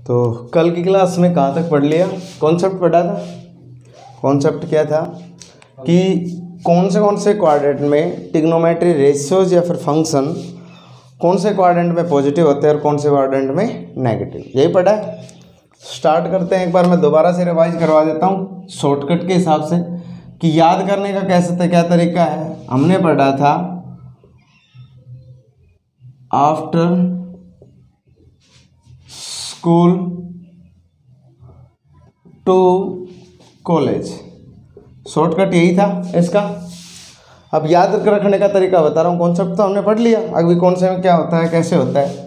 तो कल की क्लास में कहाँ तक पढ़ लिया? कॉन्सेप्ट पढ़ा था। कॉन्सेप्ट क्या था कि कौन से क्वाड्रेंट में ट्रिग्नोमेट्री रेशियोज या फिर फंक्शन कौन से क्वाड्रेंट में पॉजिटिव होते हैं और कौन से क्वाड्रेंट में नेगेटिव, यही पढ़ा है। स्टार्ट करते हैं। एक बार मैं दोबारा से रिवाइज करवा देता हूँ शॉर्टकट के हिसाब से कि याद करने का कैसे क्या तरीका है। हमने पढ़ा था after school to college, shortcut यही था इसका। अब याद रखने का तरीका बता रहा हूँ। कॉन्सेप्ट तो हमने पढ़ लिया, अभी कौन से में क्या होता है कैसे होता है।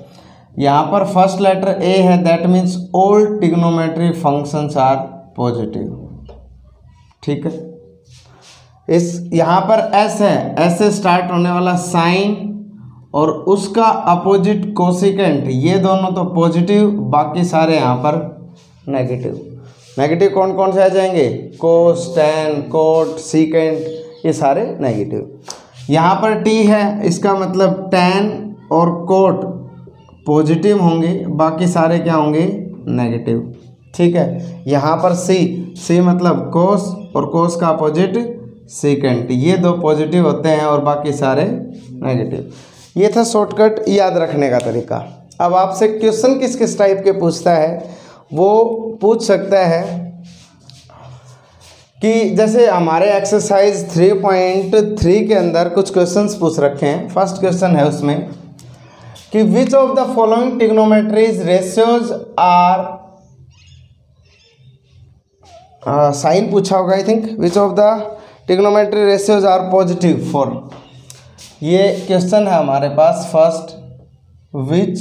यहाँ पर फर्स्ट लेटर ए है, that means all trigonometry functions are positive, ठीक है। इस यहाँ पर एस है, एस से स्टार्ट होने वाला साइन और उसका अपोजिट कोसिकेंट, ये दोनों तो पॉजिटिव, बाकी सारे यहाँ पर नेगेटिव। नेगेटिव कौन कौन से आ जाएंगे? कोस, टेन, कोट, सीकेंट, ये सारे नेगेटिव। यहाँ पर टी है, इसका मतलब टेन और कोट पॉजिटिव होंगे, बाकी सारे क्या होंगे? नेगेटिव, ठीक है। यहाँ पर सी मतलब कोस और कोस का अपोजिट सीकेंट, ये दो पॉजिटिव होते हैं और बाकी सारे नेगेटिव। ये था शॉर्टकट याद रखने का तरीका। अब आपसे क्वेश्चन किस किस टाइप के पूछता है वो पूछ सकता है कि जैसे हमारे एक्सरसाइज 3.3 के अंदर कुछ क्वेश्चंस पूछ रखे हैं। फर्स्ट क्वेश्चन है उसमें कि which of the following trigonometries ratios are, sine पूछा होगा I think, which of the trigonometry ratios are positive for, ये क्वेश्चन है हमारे पास। First, which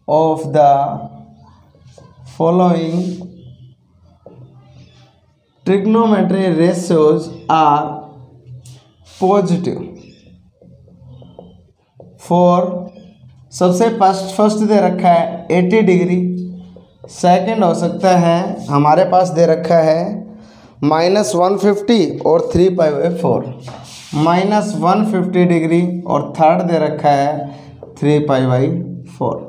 of the following trigonometry ratios are positive for, सबसे फर्स्ट दे रखा है 80 डिग्री, सेकंड हो सकता है हमारे पास दे रखा है -150 और 3π/4, -150 डिग्री, और थर्ड दे रखा है 3π/4।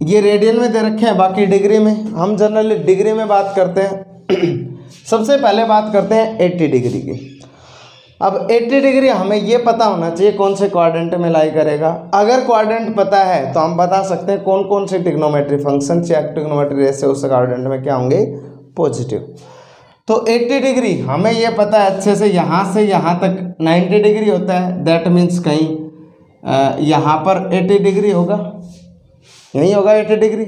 ये रेडियन में दे रखे हैं, बाकी डिग्री में। हम जनरली डिग्री में बात करते हैं। सबसे पहले बात करते हैं 80 डिग्री की। अब 80 डिग्री हमें ये पता होना चाहिए कौन से क्वाड्रेंट में लाई करेगा। अगर क्वाड्रेंट पता है तो हम बता सकते हैं कौन कौन से ट्रिग्नोमेट्री फंक्शन या ट्रिग्नोमेट्री रेशियो उस क्वाड्रेंट में क्या होंगे? पॉजिटिव। तो 80 डिग्री हमें ये पता है अच्छे से, यहाँ से यहाँ तक 90 डिग्री होता है, दैट मीन्स कहीं यहाँ पर 80 डिग्री होगा, यही होगा 80 डिग्री।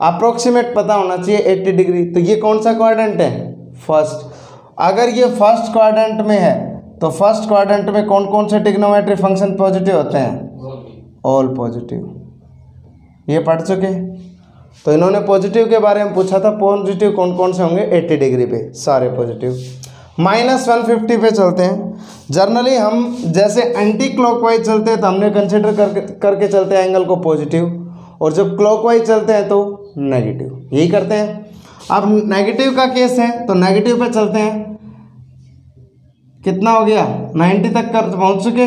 अप्रोक्सीमेट पता होना चाहिए 80 डिग्री। तो ये कौन सा क्वाड्रेंट है? फर्स्ट। अगर ये फर्स्ट क्वाड्रेंट में है तो फर्स्ट क्वाड्रेंट में कौन कौन से ट्रिग्नोमेट्री फंक्शन पॉजिटिव होते हैं? All positive. ये पढ़ चुके। तो इन्होंने पॉजिटिव के बारे में पूछा था, पॉजिटिव कौन कौन से होंगे? 80 डिग्री पे सारे पॉजिटिव। -150 पे चलते हैं। जनरली हम जैसे एंटी क्लॉकवाइज चलते हैं तो हमने कंसिडर करके चलते हैं एंगल को पॉजिटिव, और जब क्लॉकवाइज चलते हैं तो नेगेटिव, यही करते हैं। अब नेगेटिव का केस है तो नेगेटिव पे चलते हैं। कितना हो गया? 90 तक कर पहुंच चुके,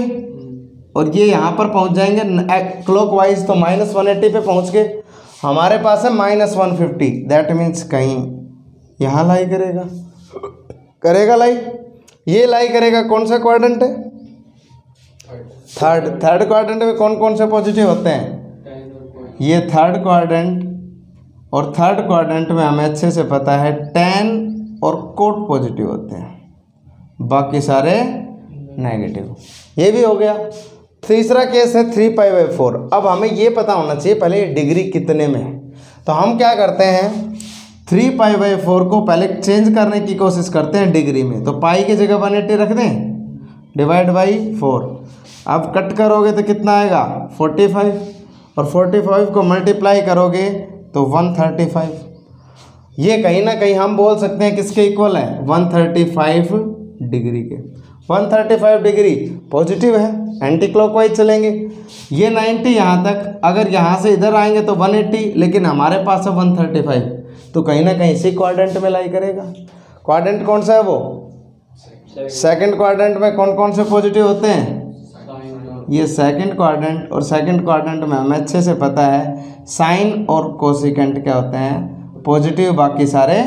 और ये यहाँ पर पहुंच जाएंगे क्लॉकवाइज, तो -180 पे पहुंच गए। हमारे पास है -150, दैट मीन्स कहीं यहाँ लाई करेगा लाई, ये लाई करेगा। कौन सा क्वाड्रेंट है? थर्ड क्वाड्रेंट में कौन कौन से पॉजिटिव होते हैं? ये थर्ड क्वाड्रेंट, और थर्ड क्वाड्रेंट में हमें अच्छे से पता है 10 और कोट पॉजिटिव होते हैं, बाकी सारे नेगेटिव। ये भी हो गया। तीसरा केस है 3π/4। अब हमें ये पता होना चाहिए पहले डिग्री कितने में है। तो हम क्या करते हैं, 3π/4 को पहले चेंज करने की कोशिश करते हैं डिग्री में। तो पाई की जगह 180 रख दें, डिवाइड बाई 4। अब कट करोगे तो कितना आएगा? 45, और 45 को मल्टीप्लाई करोगे तो 135। ये कहीं ना कहीं हम बोल सकते हैं किसके इक्वल है? 135 डिग्री के। 135 डिग्री पॉजिटिव है, एंटी क्लॉकवाइज चलेंगे। ये 90 यहाँ तक, अगर यहाँ से इधर आएंगे तो 180, लेकिन हमारे पास है 135, तो कहीं ना कहीं इसी क्वाड्रेंट में लाई करेगा। क्वाड्रेंट कौन सा है वो? सेकंड क्वाड्रेंट में कौन कौन से पॉजिटिव होते हैं? ये सेकंड क्वाड्रेंट, और सेकंड क्वाड्रेंट में हमें अच्छे से पता है साइन और कोसिकेंट क्या होते हैं, पॉजिटिव। बाकी सारे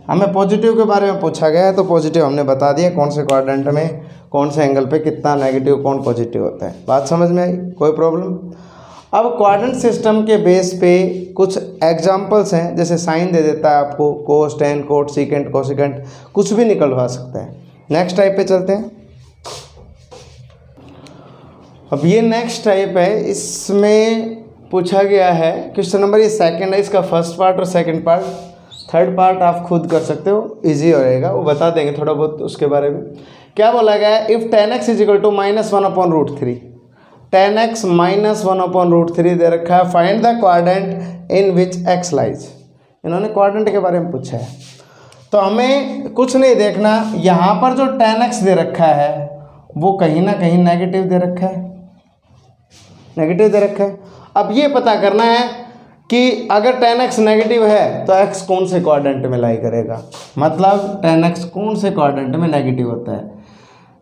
हमें पॉजिटिव के बारे में पूछा गया है तो पॉजिटिव हमने बता दिया कौन से क्वाड्रेंट में कौन से एंगल पे कितना नेगेटिव कौन पॉजिटिव होता है। बात समझ में आई, कोई प्रॉब्लम? अब क्वाड्रेंट सिस्टम के बेस पे कुछ एग्जांपल्स हैं, जैसे साइन दे देता है आपको, कोस, टेन, कोट, सीकेंट, कोसिकेंट, कुछ भी निकलवा सकता है। नेक्स्ट टाइप पे चलते हैं। अब ये नेक्स्ट टाइप है, इसमें पूछा गया है क्वेश्चन नंबर, ये सेकंड है, इसका फर्स्ट पार्ट और सेकंड पार्ट, थर्ड पार्ट आप खुद कर सकते हो, इजी रहेगा, वो बता देंगे थोड़ा बहुत उसके बारे में। क्या बोला गया है, if 10x is equal to -1/√3, 10x -1/√3 दे रखा है, find the quadrant in which x lies. इन्होंने क्वाड्रेंट के बारे में पूछा है, तो हमें कुछ नहीं देखना, यहाँ पर जो 10x दे रखा है वो कहीं ना कहीं नेगेटिव दे रखा है, नेगेटिव दे रखा है। अब ये पता करना है कि अगर 10x नेगेटिव है तो x कौन से क्वाड्रेंट में लाई करेगा, मतलब 10x कौन से क्वाड्रेंट में नेगेटिव होता है।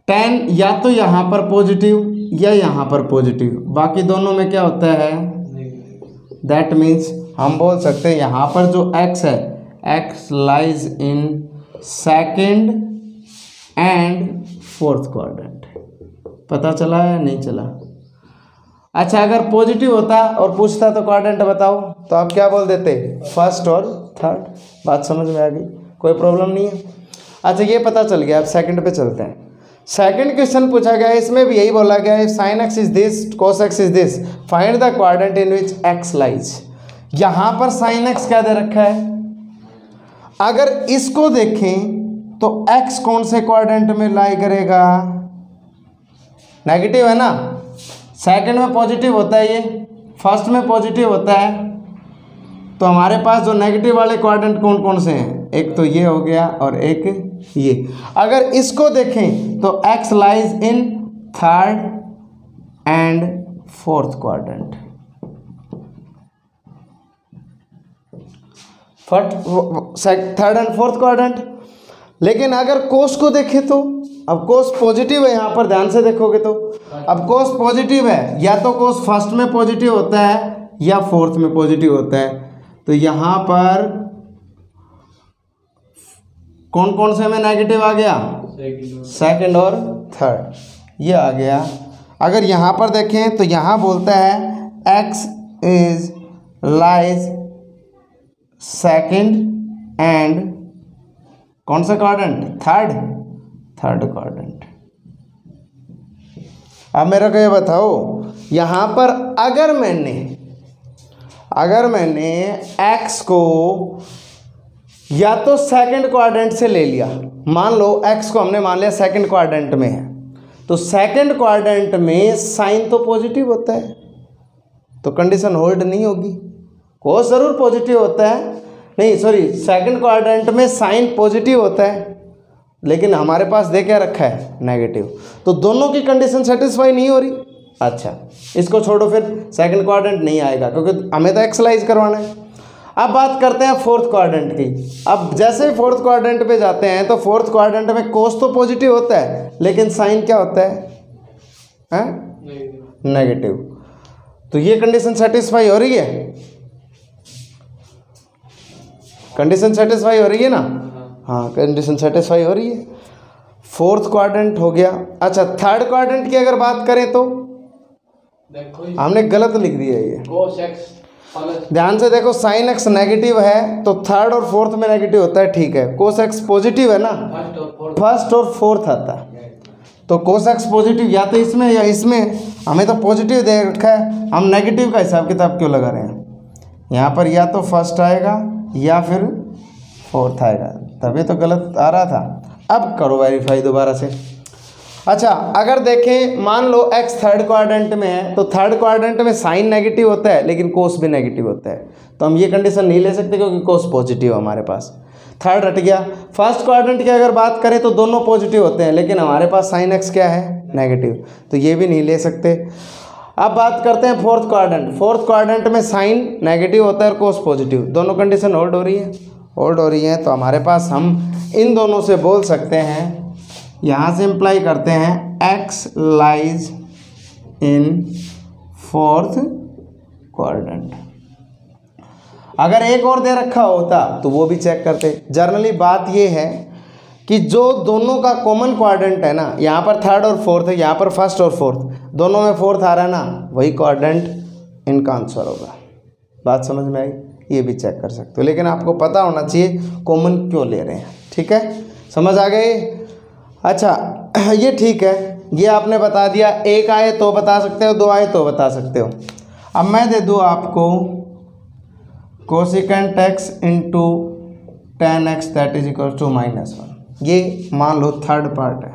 10 या तो यहाँ पर पॉजिटिव या यहाँ पर पॉजिटिव, बाकी दोनों में क्या होता है, दैट मीन्स हम बोल सकते हैं यहाँ पर जो x है, x lies in second and fourth quadrant. पता चला या नहीं चला? अच्छा, अगर पॉजिटिव होता और पूछता तो क्वाड्रेंट बताओ, तो आप क्या बोल देते, फर्स्ट और थर्ड। बात समझ में आ गई, कोई प्रॉब्लम नहीं है। अच्छा, ये पता चल गया, अब सेकंड पे चलते हैं। सेकंड क्वेश्चन पूछा गया है, इसमें भी यही बोला गया है, sine x is this, cos x is this, find the quadrant in which x lies. यहाँ पर साइन एक्स क्या दे रखा है, अगर इसको देखें तो एक्स कौन से क्वाड्रेंट में लाई करेगा, नेगेटिव है ना, सेकंड में पॉजिटिव होता है, ये फर्स्ट में पॉजिटिव होता है, तो हमारे पास जो नेगेटिव वाले क्वाड्रेंट कौन कौन से हैं, एक तो ये हो गया और एक ये। अगर इसको देखें तो x lies in third and fourth quadrant, third and fourth quadrant. लेकिन अगर कोस को देखें तो, अब कोस पॉजिटिव है, यहाँ पर ध्यान से देखोगे तो, अब कोस पॉजिटिव है, या तो कोस फर्स्ट में पॉजिटिव होता है या फोर्थ में पॉजिटिव होता है, तो यहाँ पर कौन कौन से में नेगेटिव आ गया, सेकंड और थर्ड, ये आ गया। अगर यहाँ पर देखें तो यहाँ बोलता है x is lies second and कौन सा क्वाड्रेंट, थर्ड क्वाड्रेंट। अब मेरे को ये बताओ, यहाँ पर अगर मैंने x को या तो सेकंड क्वाड्रेंट से ले लिया, मान लो x को हमने मान लिया सेकंड क्वाड्रेंट में है, तो सेकंड क्वाड्रेंट में साइन तो पॉजिटिव होता है, तो कंडीशन होल्ड नहीं होगी। कोस ज़रूर पॉजिटिव होता है, नहीं सॉरी, सेकंड क्वाड्रेंट में साइन पॉजिटिव होता है, लेकिन हमारे देख क्या क्या रखा है, नेगेटिव, तो दोनों की कंडीशन सेटिस्फाई नहीं हो रही। अच्छा, इसको छोड़ो, फिर सेकंड क्वाड्रेंट नहीं आएगा क्योंकि हमें तो एक्सलाइज करवाना है। अब बात करते हैं फोर्थ क्वाड्रेंट की। अब जैसे ही फोर्थ क्वाड्रेंट पे जाते हैं तो फोर्थ क्वाड्रेंट में कोस तो पॉजिटिव होता है, लेकिन साइन क्या होता है, नेगेटिव। तो ये कंडीशन सेटिस्फाई हो रही है, कंडीशन सेटिस्फाई हो रही है ना, हाँ कंडीशन सेटिस्फाई हो रही है। फोर्थ क्वाड्रेंट हो गया। अच्छा, थर्ड क्वाड्रेंट की अगर बात करें तो हमने गलत लिख दिया ये, ध्यान से देखो, साइन एक्स नेगेटिव है तो थर्ड और फोर्थ में नेगेटिव होता है, ठीक है। कोस एक्स पॉजिटिव है ना, फर्स्ट और फोर्थ आता है, तो कोस एक्स पॉजिटिव या तो इसमें या इसमें, हमें तो पॉजिटिव दे रखा है, हम नेगेटिव का हिसाब किताब क्यों लगा रहे हैं। यहाँ पर या तो फर्स्ट आएगा या फिर फोर्थ आएगा, तभी तो गलत आ रहा था। अब करो वेरीफाई दोबारा से। अच्छा, अगर देखें, मान लो x थर्ड क्वाड्रेंट में है, तो थर्ड क्वाड्रेंट में साइन नेगेटिव होता है लेकिन कोस भी नेगेटिव होता है, तो हम ये कंडीशन नहीं ले सकते क्योंकि कोस पॉजिटिव है हमारे पास, थर्ड हट गया। फर्स्ट क्वाड्रेंट की अगर बात करें तो दोनों पॉजिटिव होते हैं, लेकिन हमारे पास साइन x क्या है, नेगेटिव, तो ये भी नहीं ले सकते। अब बात करते हैं फोर्थ क्वाड्रेंट। फोर्थ क्वाड्रेंट में साइन नेगेटिव होता है और कोस पॉजिटिव, दोनों कंडीशन होल्ड हो रही है, तो हमारे पास हम इन दोनों से बोल सकते हैं, यहाँ से इम्प्लाई करते हैं x lies in fourth quadrant. अगर एक और दे रखा होता तो वो भी चेक करते। जनरली बात ये है कि जो दोनों का कॉमन क्वाड्रेंट है ना, यहाँ पर थर्ड और फोर्थ है, यहाँ पर फर्स्ट और फोर्थ, दोनों में फोर्थ आ रहा है ना, वही क्वाड्रेंट इनका आंसर होगा। बात समझ में आई? ये भी चेक कर सकते हो, लेकिन आपको पता होना चाहिए कॉमन क्यों ले रहे हैं। ठीक है, समझ आ गई? अच्छा ये ठीक है, ये आपने बता दिया। एक आए तो बता सकते हो, दो आए तो बता सकते हो। अब मैं दे दूँ आपको cosecant x into ten x that is equal to -1। ये मान लो थर्ड पार्ट है,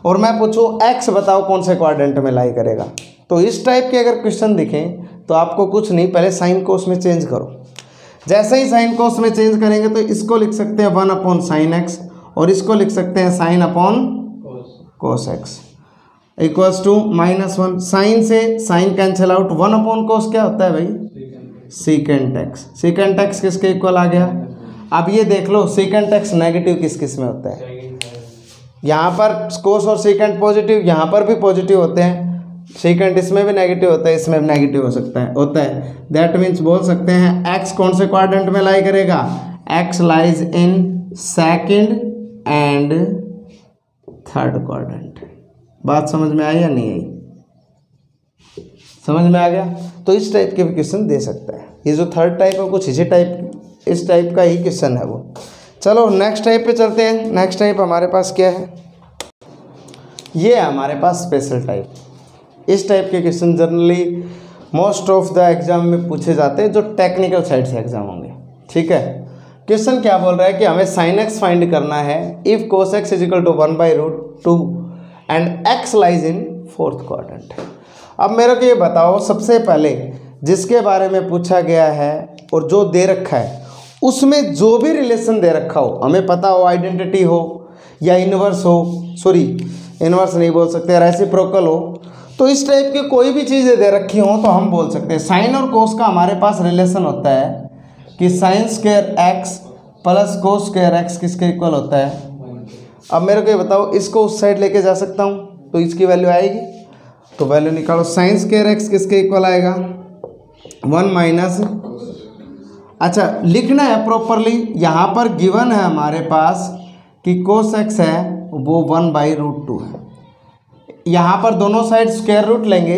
और मैं पूछूँ x बताओ कौन से क्वाड्रेंट में लाई करेगा। तो इस टाइप के अगर क्वेश्चन दिखें तो आपको कुछ नहीं, पहले साइन कोस में चेंज करो। जैसे ही साइन कोस में चेंज करेंगे तो इसको लिख सकते हैं 1/sin x, और इसको लिख सकते हैं sin upon cos x equals to -1। Sine से साइन कैंसिल आउट, 1/cos क्या होता है भाई? Secant x। सीकेंट x किसके इक्वल आ गया? अब ये देख लो सीकेंट x नेगेटिव किस किस में होता है? यहाँ पर कोस और सीकेंट पॉजिटिव, यहाँ पर भी पॉजिटिव होते हैं। सीकेंट इसमें भी नेगेटिव होता है, इसमें भी नेगेटिव हो सकता है, होता है। दैट मीन्स बोल सकते हैं x कौन से क्वाड्रेंट में लाई करेगा? x lies in second and third quadrant. बात समझ में आई या नहीं आई? समझ में आ गया? तो इस टाइप के भी क्वेश्चन दे सकता है। ये जो थर्ड टाइप है कुछ इसी टाइप, इस टाइप का ही क्वेश्चन है वो। चलो नेक्स्ट टाइप पे चलते हैं। नेक्स्ट टाइप हमारे पास क्या है? ये है हमारे पास स्पेशल टाइप। इस टाइप के question generally most of the exam में पूछे जाते हैं, जो टेक्निकल साइड से एग्जाम होंगे। ठीक है, क्वेश्चन क्या बोल रहा है कि हमें sin x फाइंड करना है if cos x is equal to 1/√2 and x lies in fourth quadrant. अब मेरे को ये बताओ, सबसे पहले जिसके बारे में पूछा गया है और जो दे रखा है उसमें जो भी रिलेशन दे रखा हो, हमें पता हो, आइडेंटिटी हो या इनवर्स हो, सॉरी इनवर्स नहीं बोल सकते, रेसिप्रोकल हो, तो इस टाइप की कोई भी चीज़ें दे रखी हो तो हम बोल सकते हैं। साइन और कोस का हमारे पास रिलेशन होता है कि sine square x plus cos square x किसके इक्वल होता है? अब मेरे को ये बताओ, इसको उस साइड लेके जा सकता हूँ तो इसकी वैल्यू आएगी, तो वैल्यू निकालो। साइन स्क्वायर x किसके इक्वल आएगा? 1 माइनस, अच्छा लिखना है प्रॉपरली। यहाँ पर गिवन है हमारे पास कि कोस x है वो 1/√2 है। यहाँ पर दोनों साइड स्क्वायर रूट लेंगे,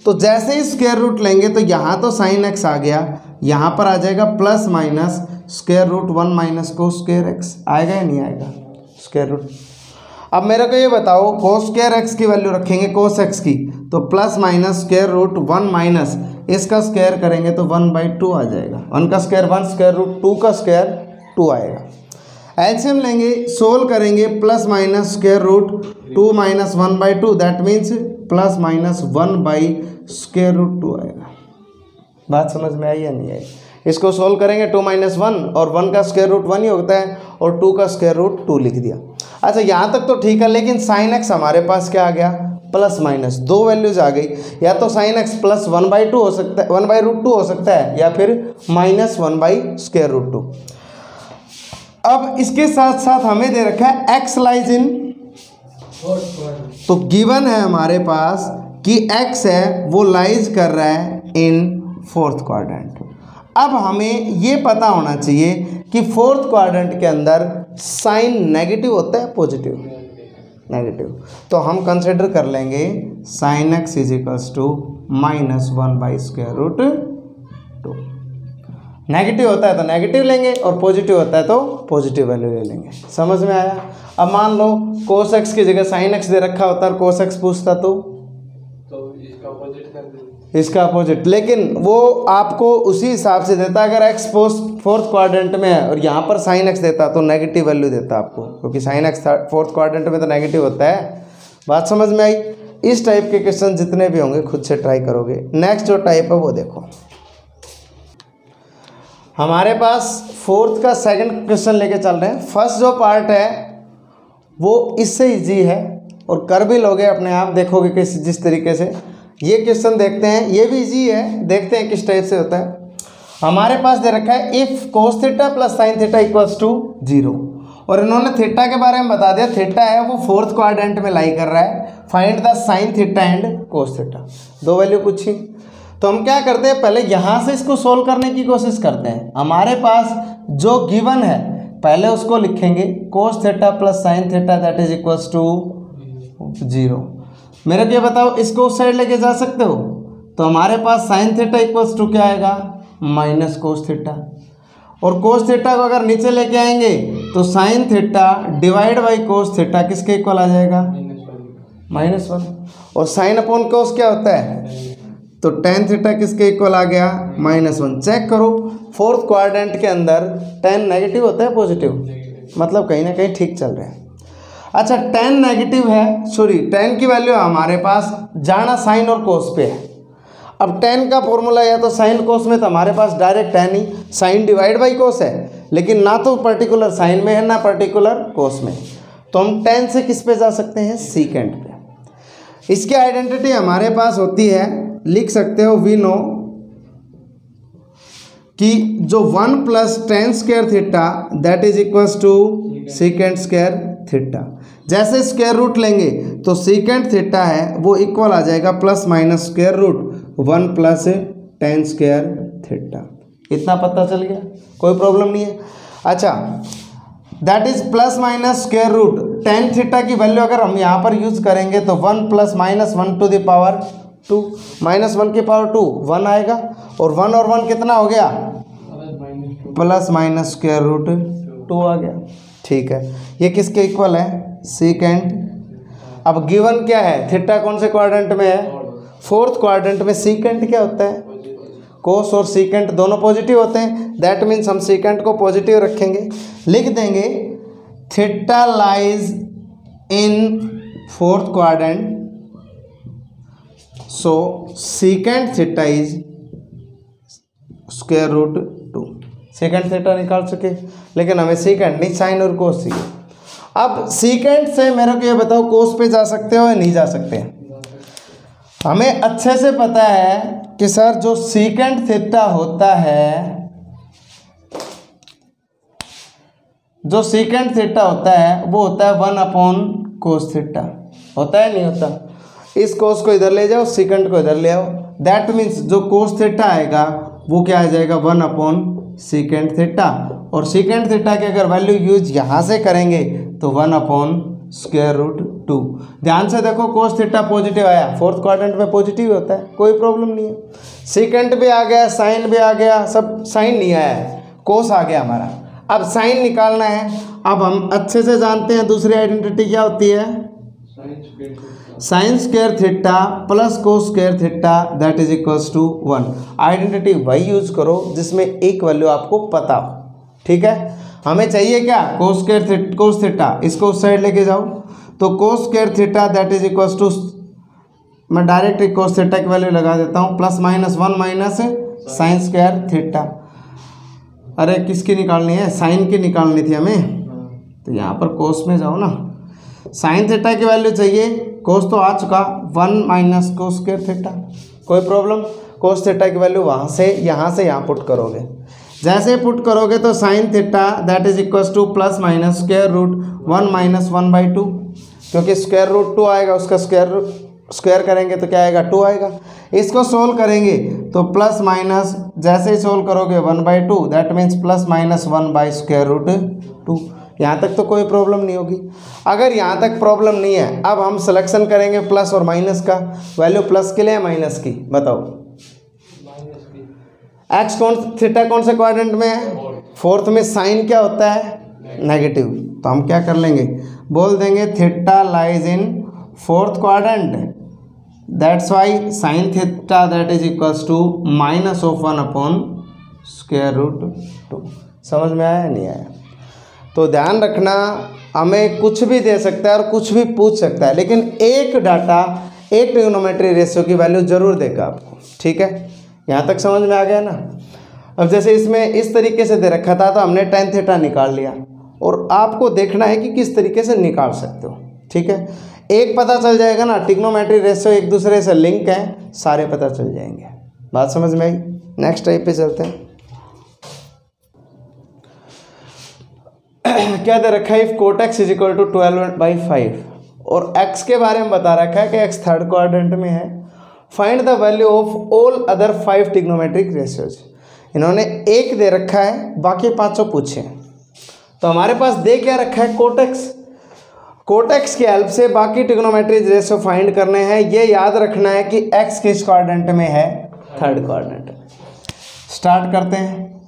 तो जैसे ही स्क्वायर रूट लेंगे तो यहाँ तो साइन x आ गया, यहाँ पर आ जाएगा plus minus square root 1 minus cos square x। आएगा या नहीं आएगा स्क्वायर रूट? अब मेरे को ये बताओ, कोस स्क्वायर x की वैल्यू रखेंगे कोस x की, तो plus minus square root 1 minus इसका स्क्वायर करेंगे तो 1/2 आ जाएगा। 1 का स्क्वायर 1, स्क्वायर रूट 2 का स्क्वायर 2 आएगा। एलसीएम लेंगे, सोल्व करेंगे, plus minus square root 2 minus 1/2 that means plus minus square root 2 आएगा। बात समझ में आई या नहीं आई? इसको सोल्व करेंगे, 2 माइनस 1, और 1 का स्क्वायर रूट 1 ही होता है, और 2 का स्क्वायर रूट 2 लिख दिया। अच्छा यहाँ तक तो ठीक है, लेकिन साइन एक्स हमारे पास क्या आ गया? प्लस माइनस, दो वैल्यूज आ गई। या तो साइन एक्स प्लस 1/2 हो सकता है, 1/√2 हो सकता है, या फिर माइनस 1/√2। अब इसके साथ साथ हमें दे रखा है x लाइज इन, तो गिवन है हमारे पास कि x है वो लाइज कर रहा है इन फोर्थ क्वाड्रेंट। अब हमें ये पता होना चाहिए कि फोर्थ क्वाड्रेंट के अंदर साइन नेगेटिव होता है पॉजिटिव? नेगेटिव। तो हम कंसिडर कर लेंगे sine x is equals to -1/√2। Negative होता है तो नेगेटिव लेंगे, और पॉजिटिव होता है तो पॉजिटिव वैल्यू ले लेंगे। समझ में आया? अब मान लो कोस x की जगह साइन x दे रखा होता और कोस x पूछता तो इसका अपोजिट कर देंगे, इसका अपोजिट। लेकिन वो आपको उसी हिसाब से देता, अगर x फोर्थ क्वाड्रेंट में है और यहाँ पर साइन x देता तो नेगेटिव वैल्यू देता आपको, क्योंकि साइन x फोर्थ क्वाड्रेंट में तो नेगेटिव होता है। बात समझ में आई? इस टाइप के क्वेश्चन जितने भी होंगे खुद से ट्राई करोगे। नेक्स्ट जो टाइप है वो देखो, हमारे पास फोर्थ का सेकंड क्वेश्चन लेके चल रहे हैं। फर्स्ट जो पार्ट है वो इससे इजी है और कर भी लोगे अपने आप, देखोगे किस जिस तरीके से। ये क्वेश्चन देखते हैं, ये भी इजी है, देखते हैं किस टाइप से होता है। हमारे पास दे रखा है if cos theta plus sine theta equals to 0, और इन्होंने थीटा के बारे में बता दिया। थीटा है वो फोर्थ क्वाड्रेंट में लाई कर रहा है, find the sine theta and cos theta, दो वैल्यू पूछी। तो हम क्या करते हैं, पहले यहाँ से इसको सोल्व करने की कोशिश करते हैं। हमारे पास जो गिवन है पहले उसको लिखेंगे, cos theta plus sine theta that is equals to 0। मेरे को ये बताओ, इसको उस साइड लेके जा सकते हो? तो हमारे पास साइन थीटा इक्वल्स टू क्या आएगा, माइनस कोस थीटा। और कोस थीटा को अगर नीचे लेके आएंगे तो sine theta divide by cos theta किसके इक्वल आ जाएगा, -1। और साइन अपॉन कोस क्या होता है, तो टेन थीटा किसके इक्वल आ गया, -1। चेक करो फोर्थ क्वाड्रेंट के अंदर टेन नेगेटिव होता है पॉजिटिव, मतलब कहीं ना कहीं ठीक चल रहे हैं। अच्छा, टेन नेगेटिव है, सॉरी टेन की वैल्यू हमारे पास जाना साइन और कोस पे है। अब टेन का फॉर्मूला या तो साइन कोस में, तो हमारे पास डायरेक्ट टेन ही, साइन डिवाइड बाई कोस है, लेकिन ना तो पर्टिकुलर साइन में है ना पर्टिकुलर कोस में। तो हम टेन से किस पे जा सकते हैं, सीकेंट पे। इसकी आइडेंटिटी हमारे पास होती है, लिख सकते हो वी नो कि जो 1 plus tan square theta that is equals to secant square theta. जैसे स्क्वायर रूट लेंगे तो सीकेंट थीटा है वो इक्वल आ जाएगा plus minus square root 1 plus tan square theta. इतना पता चल गया, कोई प्रॉब्लम नहीं है। अच्छा, that is plus minus square root tan theta की वैल्यू अगर हम यहाँ पर यूज करेंगे तो 1 प्लस -1 टू द पावर 2, -1 की पावर 2 1 आएगा, और 1 और 1 कितना हो गया, प्लस माइनस स्क्वायर रूट 2 आ गया। ठीक है, ये किसके इक्वल है, सीकेंट। अब गिवन क्या है, थीटा कौन से क्वाड्रेंट में है, फोर्थ क्वाड्रेंट में। सीकेंट क्या होता है, कोस और सीकेंट दोनों पॉजिटिव होते हैं, दैट मीन्स हम सीकेंट को पॉजिटिव रखेंगे, लिख देंगे theta lies in fourth quadrant, so secant theta is square root 2। Secant theta निकाल चुके, लेकिन हमें सीकेंट नहीं साइन और कोस चाहिए। अब सीकेंट से मेरे को ये बताओ, कोस पे जा सकते हो या नहीं जा सकते? हमें अच्छे से पता है कि सर जो सीकेंट थीटा होता है, जो सीकेंट थीटा होता है वो होता है 1 अपॉन कोस थीटा, होता है नहीं होता? इस कोस को इधर ले जाओ, सीकेंट को इधर ले आओ, दैट मीन्स जो कोस थीटा आएगा वो क्या आ जाएगा, 1 अपॉन सीकेंट थीटा। और सीकेंट थीटा की अगर वैल्यू यूज यहाँ से करेंगे तो 1 अपॉन स्क्वायर रूट 2। ध्यान से देखो, कोस थीटा पॉजिटिव आया, फोर्थ क्वाड्रेंट में पॉजिटिव होता है, कोई प्रॉब्लम नहीं है। सीकेंट भी आ गया, साइन भी आ गया, सब साइन नहीं आया है, कोस आ गया हमारा। अब साइन निकालना है। अब हम अच्छे से जानते हैं दूसरी आइडेंटिटी क्या होती है, sine square theta plus cos square theta that is equals to 1। Identity वही यूज करो जिसमें एक वैल्यू आपको पता हो, ठीक है। हमें चाहिए क्या, कोस स्क्वायर कोस थीटा, इसको उस साइड लेके जाओ, तो cos square theta that is equals to, मैं डायरेक्ट कोस थीटा की वैल्यू लगा देता हूँ, +-1 माइनस साइन स्क्वायर थीटा। अरे किसकी निकालनी है, साइन की निकालनी थी हमें, तो यहाँ पर कोस में जाओ ना, साइन थीटा की वैल्यू चाहिए, कोस तो आ चुका 1 माइनस कोस स्क्वायर थीटा, कोई प्रॉब्लम। कोस थीटा की वैल्यू वहाँ से यहाँ पुट करोगे, जैसे पुट करोगे तो sine theta that is equals to plus minus square root 1 minus 1/2, क्योंकि स्क्वायर रूट 2 आएगा, उसका स्क्वायर करेंगे तो क्या आएगा, 2 आएगा। इसको सोल्व करेंगे तो प्लस माइनस, जैसे ही सोल्व करोगे 1/2 दैट मीन्स +-1/2। यहाँ तक तो कोई प्रॉब्लम नहीं होगी। अगर यहाँ तक प्रॉब्लम नहीं है, अब हम सिलेक्शन करेंगे प्लस और माइनस का। वैल्यू प्लस की ले माइनस की, बताओ। एक्स थीटा कौन से क्वाड्रेंट में है, फोर्थ में। साइन क्या होता है, नेगेटिव, तो हम क्या कर लेंगे, बोल देंगे theta lies in fourth quadrant, that's why sine theta that is equals to -1 upon square root 2। समझ में आया नहीं आया? तो ध्यान रखना, हमें कुछ भी दे सकता है और कुछ भी पूछ सकता है, लेकिन एक डाटा, एक ट्रिग्नोमेट्री रेशियो की वैल्यू जरूर देगा आपको, ठीक है। यहाँ तक समझ में आ गया ना। अब जैसे इसमें इस तरीके से दे रखा था तो हमने tan थीटा निकाल लिया, और आपको देखना है कि किस तरीके से निकाल सकते हो, ठीक है। एक पता चल जाएगा ना, ट्रिग्नोमेट्री रेशियो एक दूसरे से लिंक है, सारे पता चल जाएंगे। बात समझ में आई? नेक्स्ट टाइप पे चलते हैं। क्या दे रखा है, if cot x is equal to 12/5 और x के बारे में बता रखा है कि x थर्ड क्वाड्रेंट में है। Find the value of all other 5 trigonometric ratios. इन्होंने 1 दे रखा है, बाकी 5 पूछे। तो हमारे पास दे क्या रखा है, कोटेक्स। कोटेक्स की हेल्प से बाकी ट्रिग्नोमेट्रिक रेशियो फाइंड करने हैं। ये याद रखना है कि x किस क्वाड्रेंट में है, थर्ड क्वाड्रेंट। स्टार्ट करते हैं।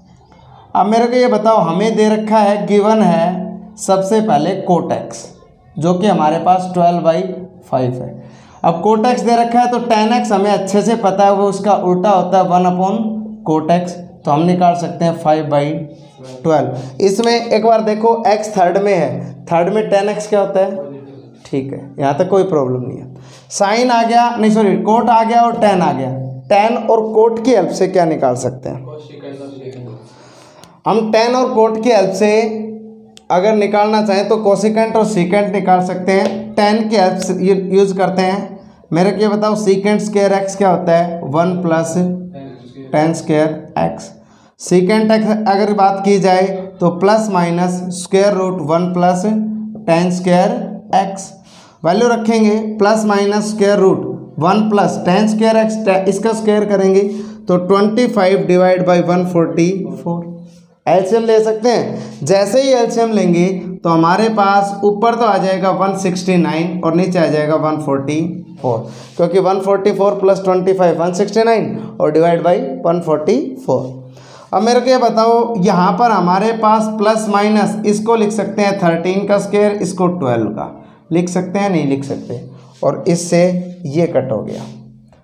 अब मेरे को ये बताओ, हमें दे रखा है, गिवन है सबसे पहले कोटेक्स, जो कि हमारे पास 12/5 है। अब कोटेक्स दे रखा है तो tan x हमें अच्छे से पता है, वो उसका उल्टा होता है 1/कोटेक्स, तो हम निकाल सकते हैं 5/12। इसमें एक बार देखो x थर्ड में है, थर्ड में tan x क्या होता है, ठीक है, यहाँ तक कोई प्रॉब्लम नहीं है। साइन आ गया, नहीं सॉरी कोट आ गया और tan आ गया। tan और कोट की हेल्प से क्या निकाल सकते हैं हम, tan और कोट की हेल्प से अगर निकालना चाहें तो कोसिकेंट और सीकेंट निकाल सकते हैं। tan की हेल्प से यूज करते हैं। मेरे को ये बताओ सीकेंट स्क्वायर x क्या होता है, 1 + tan square x। Secant x अगर बात की जाए तो plus minus square root 1 + tan square x। Value रखेंगे plus minus square root 1 + tan square x, इसका स्क्वायर करेंगे तो 25 / 144। एलसीएम ले सकते हैं। जैसे ही एलसीएम लेंगे तो हमारे पास ऊपर तो आ जाएगा 169 और नीचे आ जाएगा 144, क्योंकि 144 + 25 169 और डिवाइड बाई 144। अब मेरे को ये बताओ, यहाँ पर हमारे पास प्लस माइनस इसको लिख सकते हैं 13 का स्क्वायर, इसको 12 का लिख सकते हैं, नहीं लिख सकते, और इससे ये कट हो गया।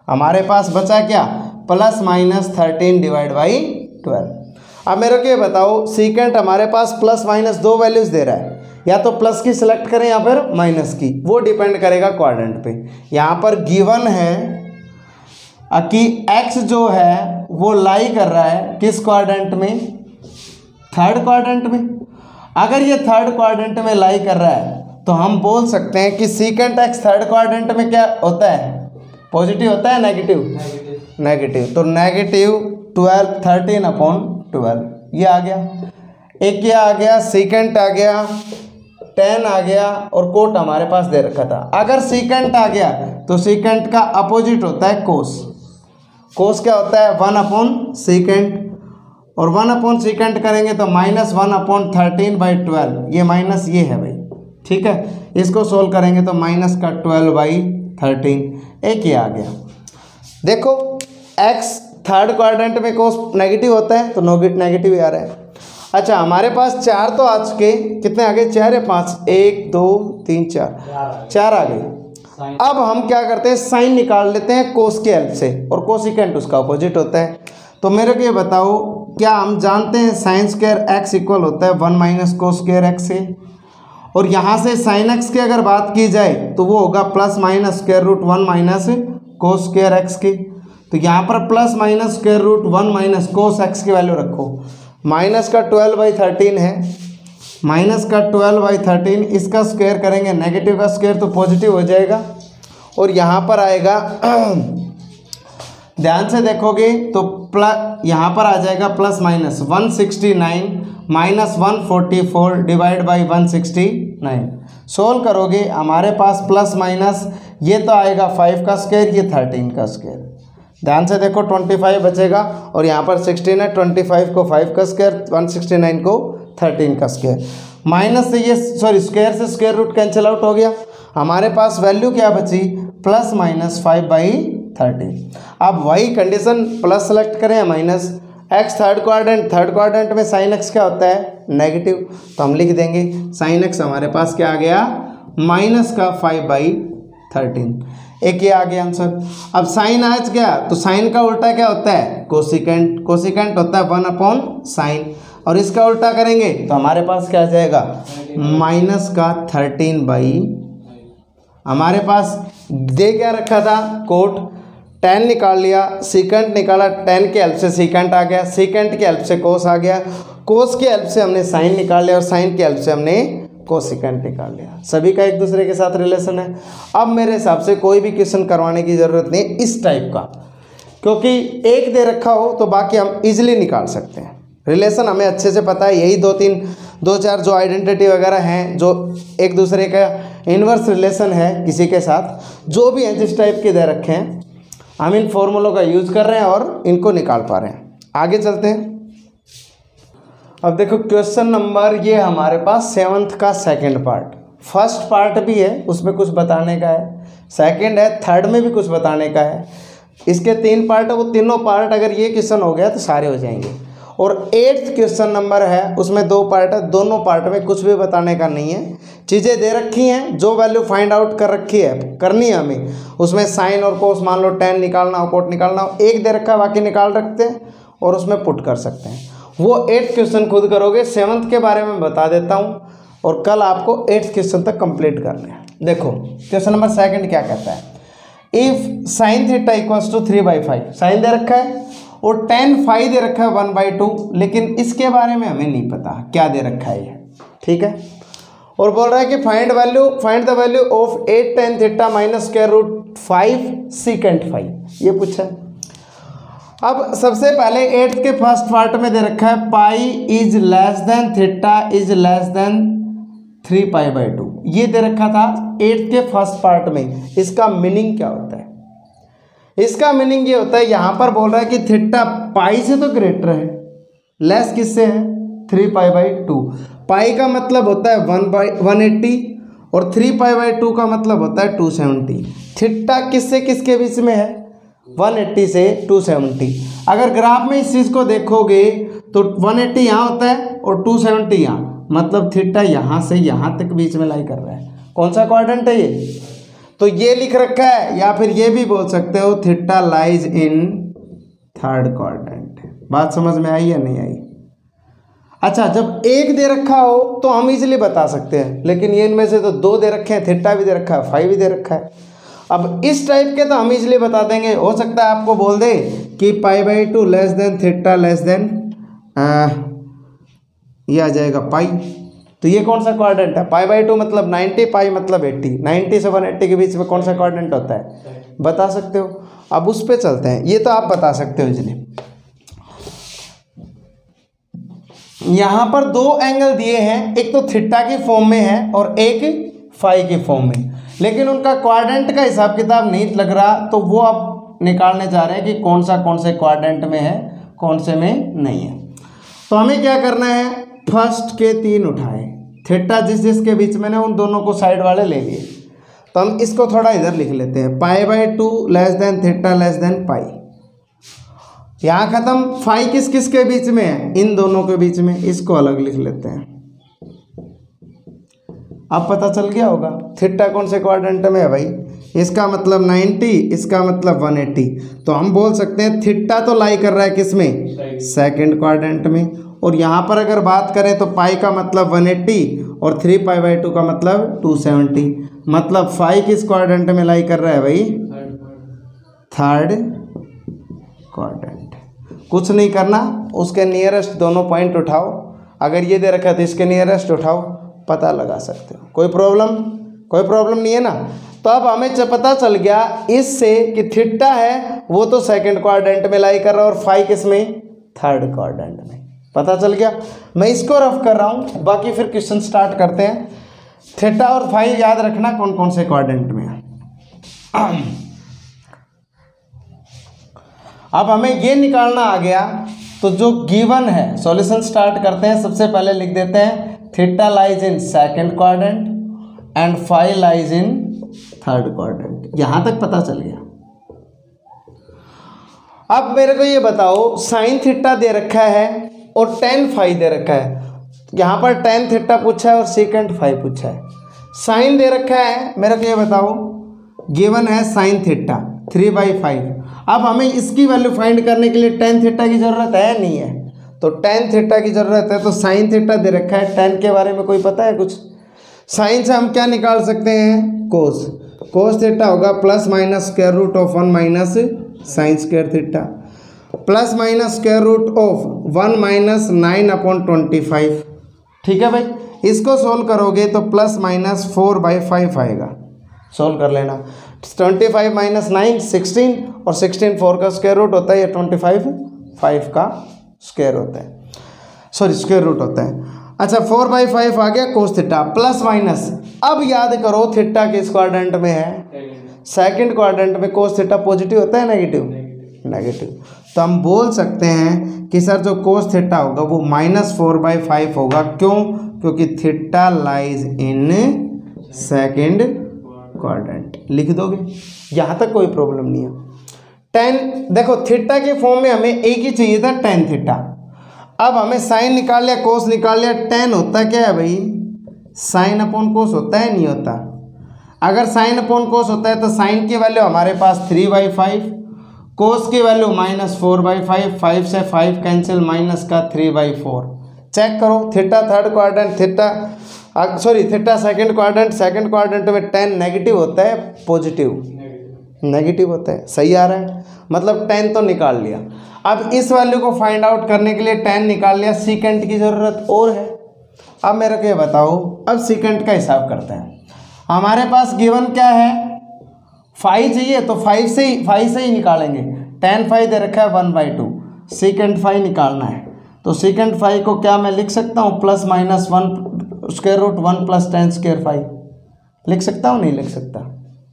हमारे पास बचा क्या, प्लस माइनस 13 डिवाइड बाई 12। अब मेरे को ये बताओ, सीकेंट हमारे पास प्लस माइनस 2 वैल्यूज़ दे रहा है, या तो प्लस की सिलेक्ट करें या फिर माइनस की, वो डिपेंड करेगा क्वाड्रेंट पे। यहाँ पर गिवन है कि x जो है वो लाई कर रहा है किस क्वाड्रेंट में, थर्ड क्वाड्रेंट में। अगर ये थर्ड क्वाड्रेंट में लाई कर रहा है तो हम बोल सकते हैं कि सीकेंट x थर्ड क्वाड्रेंट में क्या होता है, पॉजिटिव होता है नेगेटिव, नेगेटिव। तो -12 13/12 ये आ गया। एक ये आ गया, सीकेंट आ गया, tan आ गया, और कोट हमारे पास दे रखा था। अगर सीकेंट आ गया तो सीकेंट का अपोजिट होता है कोस। कोस क्या होता है, 1/सीकेंट, और 1/सीकेंट करेंगे तो -1/13/12, ये माइनस ये है भाई, ठीक है। इसको सोल्व करेंगे तो माइनस का 12/13, एक ये आ गया। देखो x थर्ड क्वाड्रेंट में कोस नेगेटिव होता है तो नेगेटिव ही आ रहा है। अच्छा, हमारे पास 4 तो आ चुके, कितने आ गए, 4 या 5, 1 2 3 4 आ गए। अब हम क्या करते हैं, साइन निकाल लेते हैं कोस की हेल्प से, और कोसिकेंट उसका अपोजिट होता है। तो मेरे को ये बताओ, क्या हम जानते हैं साइन स्क्वायर x इक्वल होता है 1 - कोस स्क्वायर x से, और यहाँ से साइन x की अगर बात की जाए तो वो होगा plus minus square root 1 - cos square x की। तो यहाँ पर plus minus square root 1 - cos x की वैल्यू रखो। माइनस का 12/13 है, माइनस का 12/13, इसका स्क्वायर करेंगे, नेगेटिव का स्क्वायर तो पॉजिटिव हो जाएगा, और यहाँ पर आएगा ध्यान से देखोगे तो यहाँ पर आ जाएगा plus minus 169 - 144 divide by 169। Solve करोगे हमारे पास प्लस माइनस ये तो आएगा 5 का स्क्वायर, ये 13 का स्क्वायर। ध्यान से देखो 25 बचेगा, और यहाँ पर 16 है, 25 को 5 का स्क्वायर, 169 को 13 का स्क्वायर। माइनस से ये सॉरी स्क्वायर से स्क्वायर रूट कैंसिल आउट हो गया। हमारे पास वैल्यू क्या बची, प्लस माइनस 5/13। अब वही कंडीशन, प्लस सेलेक्ट करें या माइनस। x थर्ड क्वाड्रेंट में साइन x क्या होता है, नेगेटिव, तो हम लिख देंगे साइन x हमारे पास क्या आ गया, माइनस का 5/13। एक ये आ गया आंसर। अब साइन आज गया तो साइन का उल्टा क्या होता है, कोसिकेंट। कोसिकेंट होता है 1/साइन, और इसका उल्टा करेंगे तो हमारे पास क्या आ जाएगा, माइनस का 13/, हमारे पास दे क्या रखा था, कोट। tan निकाल लिया, सीकेंट निकाला, tan की हेल्प से सीकेंट आ गया, सीकेंट की हेल्प से कोस आ गया, कोस की हेल्प से हमने साइन निकाल लिया, और साइन की हेल्प से हमने कोसिकेंट निकाल लिया। सभी का एक दूसरे के साथ रिलेशन है। अब मेरे हिसाब से कोई भी क्वेश्चन करवाने की ज़रूरत नहीं इस टाइप का, क्योंकि एक दे रखा हो तो बाकी हम इजीली निकाल सकते हैं। रिलेशन हमें अच्छे से पता है, यही 2-4 जो आइडेंटिटी वगैरह हैं जो एक दूसरे का इन्वर्स रिलेशन है किसी के साथ, जो भी हैं जिस टाइप के दे रखे हैं, हम इन फॉर्मूलों का यूज कर रहे हैं और इनको निकाल पा रहे हैं। आगे चलते हैं। अब देखो क्वेश्चन नंबर ये हमारे पास 7th का सेकंड पार्ट, फर्स्ट पार्ट भी है उसमें कुछ बताने का है, सेकंड है, थर्ड में भी कुछ बताने का है। इसके 3 पार्ट है, वो तीनों पार्ट अगर ये क्वेश्चन हो गया तो सारे हो जाएंगे। और 8th क्वेश्चन नंबर है, उसमें 2 पार्ट है, दोनों पार्ट में कुछ भी बताने का नहीं है, चीज़ें दे रखी हैं, जो वैल्यू फाइंड आउट कर रखी है करनी है हमें, उसमें साइन और कोस मान लो tan निकालना हो, कोट निकालना हो, एक दे रखा है बाकी निकाल रखते हैं और उसमें पुट कर सकते हैं। वो 8th क्वेश्चन खुद करोगे, 7th के बारे में बता देता हूँ और कल आपको 8th क्वेश्चन तक कंप्लीट करना है। देखो क्वेश्चन नंबर 2 क्या कहता है, if sine theta equals to 3/5, sine दे रखा है और tan फाई दे रखा है 1/2, लेकिन इसके बारे में हमें नहीं पता क्या दे रखा है ये, ठीक है। और बोल रहा है कि find the value of 8 tan theta minus square root 5 secant phi, ये पूछा है। अब सबसे पहले 8th के फर्स्ट पार्ट में दे रखा है pi is less than theta is less than 3π/2, ये दे रखा था 8th के फर्स्ट पार्ट में। इसका मीनिंग क्या होता है? इसका मीनिंग ये होता है, यहाँ पर बोल रहा है कि थीटा पाई से तो ग्रेटर है, लेस किससे है? 3π/2। पाई का मतलब होता है 1/180 और 3π/2 का मतलब होता है 270। थीटा किससे किसके बीच में है? 180 से 270। अगर ग्राफ में इस चीज़ को देखोगे तो 180 यहाँ होता है और 270 यहाँ, मतलब थीटा यहाँ से यहाँ तक बीच में लाई कर रहा है। कौन सा क्वाड्रेंट है ये? तो ये लिख रखा है, या फिर ये भी बोल सकते हो theta lies in third quadrant. बात समझ में आई या नहीं आई? अच्छा, जब एक दे रखा हो तो हम इजीली बता सकते हैं, लेकिन ये इनमें से तो 2 दे रखे हैं, थीटा भी दे रखा है, फाई भी दे रखा है। अब इस टाइप के तो हम इजीली बता देंगे। हो सकता है आपको बोल दे कि π/2 less than theta less than ये आ जाएगा पाई, तो ये कौन सा क्वाड्रेंट है? π/2 मतलब 90, पाई मतलब 80। 90 से 180 के बीच में कौन सा क्वाड्रेंट होता है? बता सकते हो। अब उस पर चलते हैं, ये तो आप बता सकते हो इजीली। यहाँ पर 2 एंगल दिए हैं, एक तो थीटा की फॉर्म में है और एक फाई की फॉर्म में, लेकिन उनका क्वाड्रेंट का हिसाब किताब नहीं लग रहा, तो वो आप निकालने जा रहे हैं कि कौन से क्वाड्रेंट में है, कौन से में नहीं है। तो हमें क्या करना है, फर्स्ट के 3 उठाए, थीटा जिसके बीच में ना उन दोनों को साइड वाले ले लिए, तो हम इसको थोड़ा इधर लिख लेते हैं, π/2 less than theta less than pi. यहाँ खत्म। फाई किस के बीच में है? इन दोनों के बीच में, इसको अलग लिख लेते हैं। अब पता चल गया होगा थीटा कौन से क्वाड्रेंट में है भाई। इसका मतलब 90, इसका मतलब 180, तो हम बोल सकते हैं थीटा तो लाई कर रहा है किस में? सेकंड क्वाड्रेंट में। और यहाँ पर अगर बात करें तो पाई का मतलब 180 और 3π/2 का मतलब 270, मतलब फाई किस क्वाड्रेंट में लाई कर रहा है भाई? Third quadrant. कुछ नहीं करना, उसके नियरेस्ट दोनों पॉइंट उठाओ, अगर ये दे रखा है तो इसके नियरेस्ट उठाओ, पता लगा सकते हो। कोई प्रॉब्लम नहीं है ना। तो अब हमें पता चल गया इससे कि थीटा है वो तो सेकंड क्वाड्रेंट में लाई कर रहा है और फाई किस में? थर्ड क्वाड्रेंट में। पता चल गया। मैं इसको रफ कर रहा हूँ, बाकी फिर क्वेश्चन स्टार्ट करते हैं। थीटा और फाई याद रखना कौन कौन से क्वाड्रेंट में है। अब हमें ये निकालना आ गया, तो जो गिवन है सॉल्यूशन स्टार्ट करते हैं। सबसे पहले लिख देते हैं theta lies in second quadrant and phi lies in third quadrant. यहां तक पता चल गया। अब मेरे को ये बताओ, साइन थीटा दे रखा है और tan फाई दे रखा है। यहाँ पर tan थीटा पूछा है और सेकेंड फाई पूछा है। साइन दे रखा है, मेरे को ये बताओ, गिवन है साइन थीटा 3/5। अब हमें इसकी वैल्यू फाइंड करने के लिए tan थीटा की ज़रूरत है नहीं है, तो tan थीटा की ज़रूरत है। तो साइन थीटा दे रखा है, tan के बारे में कोई पता है कुछ? साइन से हम क्या निकाल सकते हैं? कोस थीटा होगा plus minus square root of 1 minus sine square theta plus minus square root of 1 minus 9/25। ठीक है भाई, इसको सोल्व करोगे तो प्लस माइनस 4/5 आएगा। सोल्व कर लेना। 25 माइनस 9 16 और 16 4 का स्क्वायर रूट होता है, या 25 5 का स्क्वायर होता है, सॉरी स्क्वायर रूट होता है। अच्छा 4/5 आ गया कोस थीटा प्लस माइनस। अब याद करो थीटा किस क्वाड्रेंट में है, सेकंड क्वाड्रेंट में। कोस थीटा पॉजिटिव होता है नेगेटिव, नेगेटिव। तो हम बोल सकते हैं कि सर जो कोस थीटा होगा वो -4/5 होगा। क्यों? क्योंकि theta lies in second quadrant. लिख दोगे, यहाँ तक कोई प्रॉब्लम नहीं है। टेन, देखो थीटा के फॉर्म में हमें एक ही चाहिए था, टेन थीटा। अब हमें साइन निकाल लिया, कोस निकाल लिया। टेन होता क्या है भाई, साइन अपॉन कोस होता है, नहीं होता? अगर साइन अपॉन कोस होता है तो साइन की वैल्यू हमारे पास 3/5, कोस की वैल्यू -4/5, 5 से 5 कैंसिल, माइनस का 3/4। चेक करो theta third quadrant, theta second quadrant. Second quadrant में टेन नेगेटिव होता है, पॉजिटिव नेगेटिव होता है। सही आ रहा है, मतलब टेन तो निकाल लिया। अब इस वैल्यू को फाइंड आउट करने के लिए टेन निकाल लिया, सीकेंट की ज़रूरत और है। अब मेरे को ये बताओ, अब सीकेंट का हिसाब करते हैं। हमारे पास गिवन क्या है, 5 चाहिए तो 5 से ही निकालेंगे। tan 5 दे रखा है 1/2, सीकेंट 5 निकालना है। तो सीकेंट 5 को क्या मैं लिख सकता हूँ, +- 1 स्क्वायर रूट 1 + tan स्क्वायर 5 लिख सकता हूँ, नहीं लिख सकता?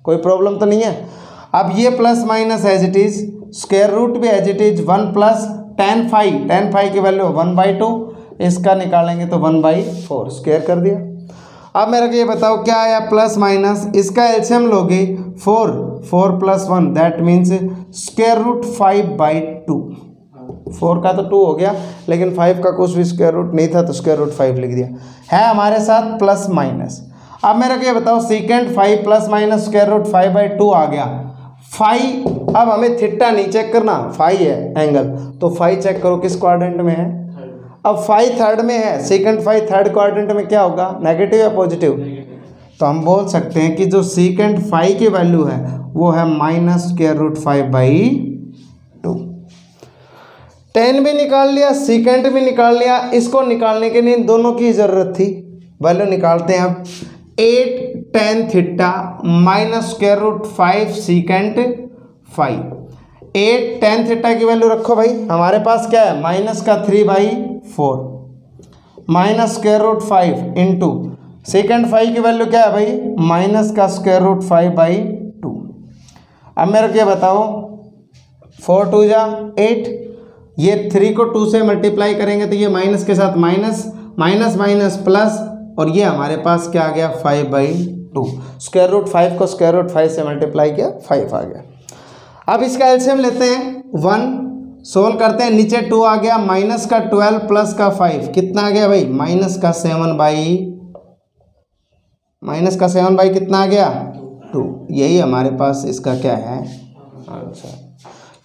कोई प्रॉब्लम तो नहीं है। अब ये plus minus as it is, square root भी एज इट इज, 1 + tan 5 की वैल्यू 1/2, इसका निकालेंगे तो 1/4 स्क्वायर कर दिया। अब मेरे को ये बताओ क्या आया, प्लस माइनस, इसका एलसीएम लोगे 4 + 1 दैट मीन्स स्क्वायर रूट 5/2। 4 का तो 2 हो गया, लेकिन 5 का कुछ भी स्क्वायर रूट नहीं था तो स्क्वायर रूट 5 लिख दिया है हमारे साथ प्लस माइनस। अब मेरे को ये बताओ सीकेंट 5 + - स्क्वायर रूट 5/2 आ गया। 5, अब हमें थीटा नहीं चेक करना, 5 है एंगल, तो 5 चेक करो किस क्वाड्रेंट में है। अब 5 थर्ड में है, सेकंड 5 थर्ड क्वाड्रेंट में क्या होगा, नेगेटिव या पॉजिटिव? तो हम बोल सकते हैं कि जो सेकंड 5 की वैल्यू है वो है -स्क्वायर रूट 5/2। 10 भी निकाल लिया, सेकंड भी निकाल लिया। इसको निकालने के लिए इन दोनों की ज़रूरत थी। वैल्यू निकालते हैं अब। 8 tan theta -square root 5 secant 5। 8 tan theta की वैल्यू रखो भाई, हमारे पास क्या है, -3/4 -स्क्वायर रूट 5 इंटू सेकेंड 5 की वैल्यू क्या है भाई, -स्क्वायर रूट 5/2। अब मेरे को ये बताओ, 4 × 2 = 8, ये 3 को 2 से मल्टीप्लाई करेंगे तो ये माइनस के साथ माइनस, माइनस प्लस, और ये हमारे पास क्या आ गया 5/2। स्क्वायर रूट 5 को स्क्वायर रूट 5 से मल्टीप्लाई किया, 5 आ गया। अब इसका एलसीएम लेते हैं, 1 सोल्व करते हैं, नीचे 2 आ गया, -12 प्लस का 5 कितना आ गया भाई, -7/, कितना आ गया 2। यही हमारे पास इसका क्या है आंसर।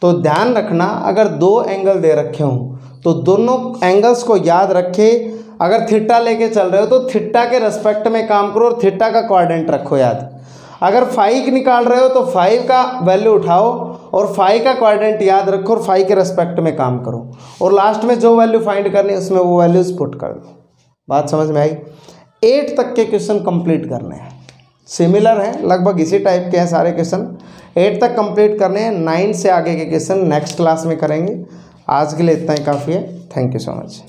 तो ध्यान रखना, अगर 2 एंगल दे रखे हों तो दोनों एंगल्स को याद रखे। अगर थीटा लेके चल रहे हो तो थीटा के रेस्पेक्ट में काम करो और थीटा का क्वाड्रेंट रखो याद। अगर 5 निकाल रहे हो तो 5 का वैल्यू उठाओ और 5 का क्वाड्रेंट याद रखो और 5 के रेस्पेक्ट में काम करो, और लास्ट में जो वैल्यू फाइंड करनी है उसमें वो वैल्यूज पुट कर दो। बात समझ में आई? 8 तक के क्वेश्चन कंप्लीट करने हैं, सिमिलर हैं, लगभग इसी टाइप के हैं सारे क्वेश्चन। 8 तक कंप्लीट करने हैं, 9 से आगे के क्वेश्चन नेक्स्ट क्लास में करेंगे। आज के लिए इतना ही काफ़ी है। Thank you so much.